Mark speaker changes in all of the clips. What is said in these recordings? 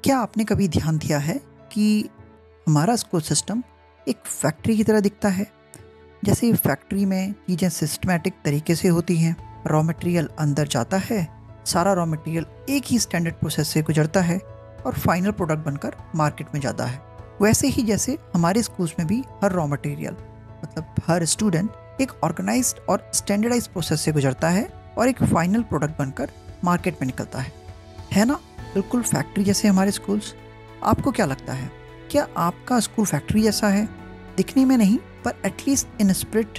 Speaker 1: क्या आपने कभी ध्यान दिया है कि हमारा स्कूल सिस्टम एक फैक्ट्री की तरह दिखता है? जैसे फैक्ट्री में चीज़ें सिस्टमैटिक तरीके से होती हैं, रॉ मटेरियल अंदर जाता है, सारा रॉ मटेरियल एक ही स्टैंडर्ड प्रोसेस से गुजरता है और फाइनल प्रोडक्ट बनकर मार्केट में जाता है। वैसे ही जैसे हमारे स्कूल्स में भी हर रॉ मटेरियल मतलब हर स्टूडेंट एक ऑर्गेनाइज्ड और स्टैंडर्डाइज्ड प्रोसेस से गुजरता है और एक फाइनल प्रोडक्ट बनकर मार्केट में निकलता है ना? बिल्कुल फैक्ट्री जैसे हमारे स्कूल्स। आपको क्या लगता है, क्या आपका स्कूल फैक्ट्री जैसा है? दिखने में नहीं, पर at least in spirit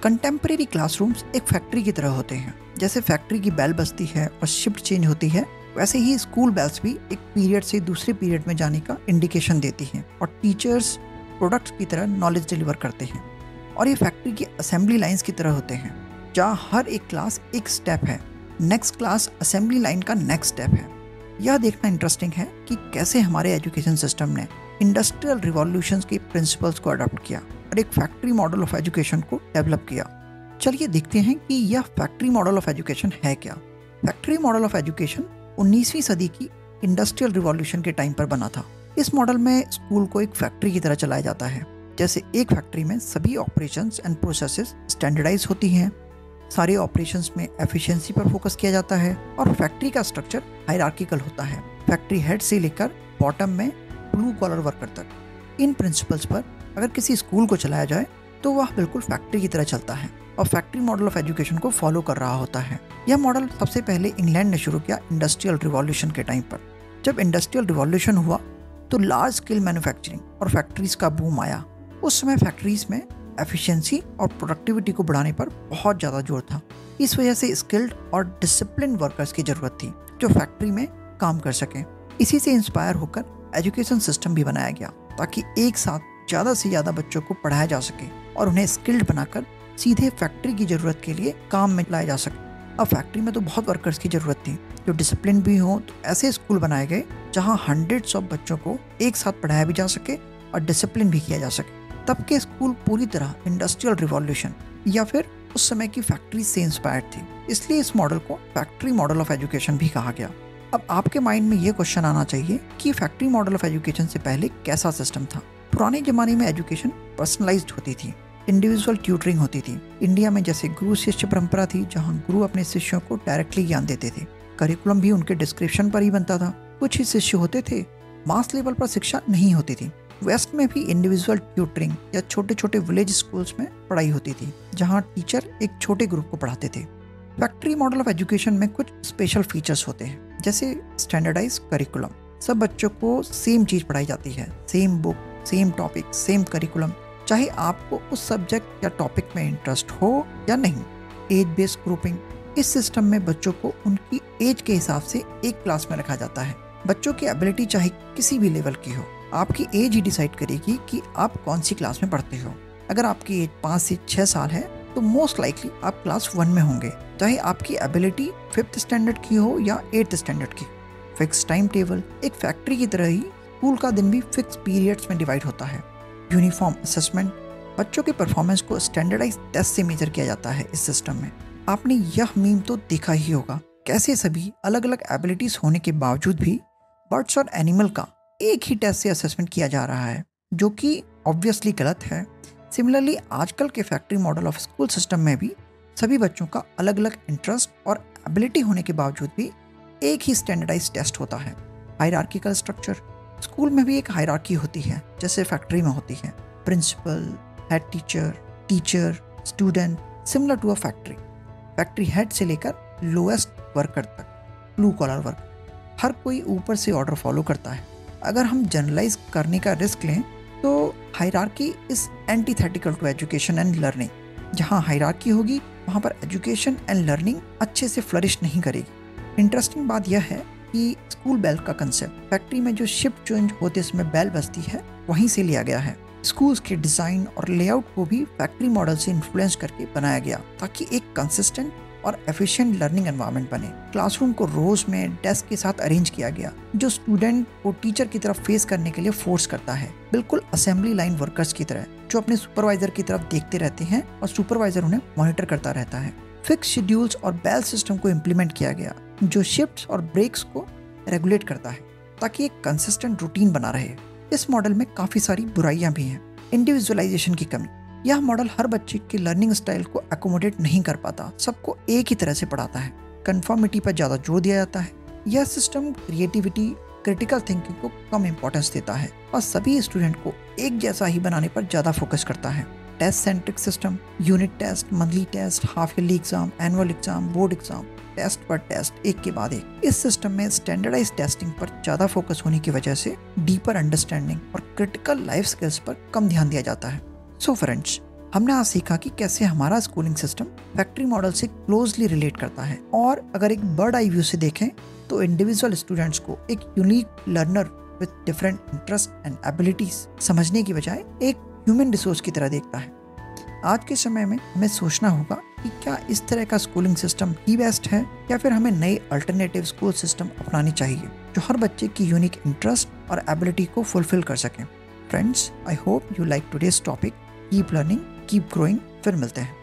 Speaker 1: contemporary classrooms एक फैक्ट्री की तरह होते हैं। जैसे फैक्ट्री की बेल बजती है और शिफ्ट चेंज होती है, वैसे ही स्कूल बेल्स भी एक पीरियड से दूसरे पीरियड में जाने का इंडिकेशन देती हैं और टीचर्स प्रोडक्ट्स की तरह नॉलेज डिलीवर करते हैं। और ये फैक्ट्री की असेंबली लाइंस की तरह होते हैं, जहाँ हर एक क्लास एक स्टेप है, नेक्स्ट क्लास असेंबली लाइन का नेक्स्ट स्टेप है। यह देखना इंटरेस्टिंग है कि कैसे हमारे एजुकेशन सिस्टम ने इंडस्ट्रियल रिवॉल्यूशंस के प्रिंसिपल्स को अडॉप्ट किया और एक फैक्ट्री मॉडल ऑफ एजुकेशन को डेवलप किया। चलिए देखते हैं कि यह फैक्ट्री मॉडल ऑफ एजुकेशन है क्या। फैक्ट्री मॉडल ऑफ एजुकेशन 19वीं सदी की इंडस्ट्रियल रिवॉल्यूशन के टाइम पर बना था। इस मॉडल में स्कूल को एक फैक्ट्री की तरह चलाया जाता है। जैसे एक फैक्ट्री में सभी ऑपरेशंस एंड प्रोसेसेस स्टैंडर्डाइज होती हैं, सारे ऑपरेशंस में एफिशिएंसी पर फोकस किया जाता है और फैक्ट्री का स्ट्रक्चर हायरार्किकल होता है, फैक्ट्री हेड से लेकर बॉटम में ब्लू कॉलर वर्कर तक। इन प्रिंसिपल्स पर अगर किसी स्कूल को चलाया जाए तो वह बिल्कुल फैक्ट्री की तरह चलता है और फैक्ट्री मॉडल ऑफ एजुकेशन को फॉलो कर रहा होता है। यह मॉडल सबसे पहले इंग्लैंड ने शुरू किया इंडस्ट्रियल रिवॉल्यूशन के टाइम पर। जब इंडस्ट्रियल रिवॉल्यूशन हुआ तो लार्ज स्केल मैन्युफैक्चरिंग और फैक्ट्रीज का बूम आया। उस समय फैक्ट्रीज में एफिशिएंसी और प्रोडक्टिविटी को बढ़ाने पर बहुत ज़्यादा जोर था। इस वजह से स्किल्ड और डिसिप्लिन वर्कर्स की ज़रूरत थी जो फैक्ट्री में काम कर सकें। इसी से इंस्पायर होकर एजुकेशन सिस्टम भी बनाया गया ताकि एक साथ ज़्यादा से ज़्यादा बच्चों को पढ़ाया जा सके और उन्हें स्किल्ड बनाकर सीधे फैक्ट्री की ज़रूरत के लिए काम में लाया जा सके। अब फैक्ट्री में तो बहुत वर्कर्स की ज़रूरत थी जो डिसिप्लिन भी हो, तो ऐसे स्कूल बनाए गए जहाँ हंड्रेड्स ऑफ बच्चों को एक साथ पढ़ाया भी जा सके और डिसिप्लिन भी किया जा सके। तब के स्कूल पूरी तरह इंडस्ट्रियल रिवॉल्यूशन या फिर उस समय की फैक्ट्री से इंस्पायर्ड थी, इसलिए इस मॉडल को फैक्ट्री मॉडल ऑफ एजुकेशन भी कहा गया। अब आपके माइंड में ये क्वेश्चन आना चाहिए कि फैक्ट्री मॉडल ऑफ एजुकेशन से पहले कैसा सिस्टम था। पुराने जमाने में एजुकेशन पर्सनलाइज्ड होती थी, इंडिविजुअल ट्यूटरिंग होती थी। इंडिया में जैसे गुरु शिष्य परंपरा थी, जहाँ गुरु अपने शिष्यों को डायरेक्टली ज्ञान देते थे। करिकुलम भी उनके डिस्क्रिप्शन पर ही बनता था। कुछ ही शिष्य होते थे, मास लेवल पर शिक्षा नहीं होती थी। वेस्ट में भी इंडिविजुअल ट्यूटरिंग या छोटे छोटे विलेज स्कूल्स में पढ़ाई होती थी, जहां टीचर एक छोटे ग्रुप को पढ़ाते थे। फैक्ट्री मॉडल ऑफ एजुकेशन में कुछ स्पेशल फीचर्स होते हैं, जैसे स्टैंडर्डाइज करिकुलम। सब बच्चों को सेम चीज़ पढ़ाई जाती है, same book, same topic, same curriculum, चाहे आपको उस सब्जेक्ट या टॉपिक में इंटरेस्ट हो या नहीं। एज बेस्ड ग्रुपिंग, इस सिस्टम में बच्चों को उनकी एज के हिसाब से एक क्लास में रखा जाता है। बच्चों की एबिलिटी चाहे किसी भी लेवल की हो, आपकी एज ही डिसाइड करेगी कि आप कौन सी क्लास में पढ़ते हो। अगर आपकी एज 5 से 6 साल है तो मोस्ट लाइकली आप क्लास 1 में होंगे, चाहे आपकी एबिलिटी 5th स्टैंडर्ड की हो या 8th स्टैंडर्ड की। फिक्स टाइम टेबल, एक फैक्ट्री की तरह ही स्कूल का दिन भी फिक्स पीरियड्स में डिवाइड होता है। यूनिफॉर्म असेसमेंट, बच्चों के परफॉर्मेंस को स्टैंडर्डाइज टेस्ट से मेजर किया जाता है इस सिस्टम में। आपने यह मीम तो देखा ही होगा, कैसे सभी अलग अलग एबिलिटीज होने के बावजूद भी बर्ड्स और एनिमल का एक ही टेस्ट से असेसमेंट किया जा रहा है, जो कि ऑब्वियसली गलत है। सिमिलरली आजकल के factory model of school system में भी सभी बच्चों का अलग अलग इंटरेस्ट और एबिलिटी होने के बावजूद भी एक ही स्टैंडर्डाइज टेस्ट होता है। हायरार्किकल स्ट्रक्चर, स्कूल में भी एक हायरार्की होती है जैसे फैक्ट्री में होती है। Principal, head teacher, teacher, student, similar to a factory. Factory head से लेकर लोएस्ट वर्कर तक, ब्लू कॉलर वर्कर, हर कोई ऊपर से ऑर्डर फॉलो करता है। अगर हम जनरलाइज करने का रिस्क लें तो hierarchy is antithetical to education and learning. जहाँ हायरार्की होगी वहाँ पर एजुकेशन एंड लर्निंग अच्छे से फ्लरिश नहीं करेगी। इंटरेस्टिंग बात यह है कि स्कूल बेल का कंसेप्ट फैक्ट्री में जो शिफ्ट चेंज होते समय बेल बजती है वहीं से लिया गया है। स्कूल्स के डिज़ाइन और लेआउट को भी फैक्ट्री मॉडल से इन्फ्लुएंस करके बनाया गया ताकि एक कंसिस्टेंट और एफिशिएंट लर्निंग एनवायरनमेंट बने। क्लासरूम को रोज में डेस्क के साथ अरेंज किया गया, जो स्टूडेंट को टीचर की तरफ फेस करने के लिए फोर्स करता है, बिल्कुल असेंबली लाइन वर्कर्स की तरह, जो अपने सुपरवाइजर की तरफ देखते रहते हैं और सुपरवाइजर उन्हें मॉनिटर करता रहता है। फिक्स शेड्यूल्स और बेल सिस्टम को इम्प्लीमेंट किया गया, जो शिफ्ट्स और ब्रेक्स को रेगुलेट करता है। ताकि एक कंसिस्टेंट रूटीन बना रहे। इस मॉडल में काफ़ी सारी बुराइयां भी हैं। इंडिविजुअलाइजेशन की कमी, यह मॉडल हर बच्चे की लर्निंग स्टाइल को अकोमोडेट नहीं कर पाता, सबको एक ही तरह से पढ़ाता है। कन्फर्मिटी पर ज़्यादा जोर दिया जाता है। यह सिस्टम क्रिएटिविटी, क्रिटिकल थिंकिंग को कम इंपॉर्टेंस देता है और सभी स्टूडेंट को एक जैसा ही बनाने पर ज़्यादा फोकस करता है। Test centric system, unit test, monthly test, half yearly exam, annual exam, board exam, test पर टेस्ट एक के बाद एक। इस सिस्टम में स्टैंडर्डाइज टेस्टिंग पर ज़्यादा फोकस होने की वजह से डीपर अंडरस्टैंडिंग और क्रिटिकल लाइफ स्किल्स पर कम ध्यान दिया जाता है। सो फ्रेंड्स, हमने आज सीखा कि कैसे हमारा स्कूलिंग सिस्टम फैक्ट्री मॉडल से क्लोजली रिलेट करता है, और अगर एक बर्ड आई व्यू से देखें तो इंडिविजुअल स्टूडेंट्स को एक unique learner with different interest and abilities समझने की बजाय एक ह्यूमन रिसोर्स की तरह देखता है। आज के समय में हमें सोचना होगा कि क्या इस तरह का स्कूलिंग सिस्टम ही बेस्ट है, या फिर हमें नई अल्टरनेटिव स्कूल सिस्टम अपनानी चाहिए जो हर बच्चे की यूनिक इंटरेस्ट और एबिलिटी को फुलफिल कर सकें। Friends, I hope you like today's topic. Keep learning, keep growing. फिर मिलते हैं।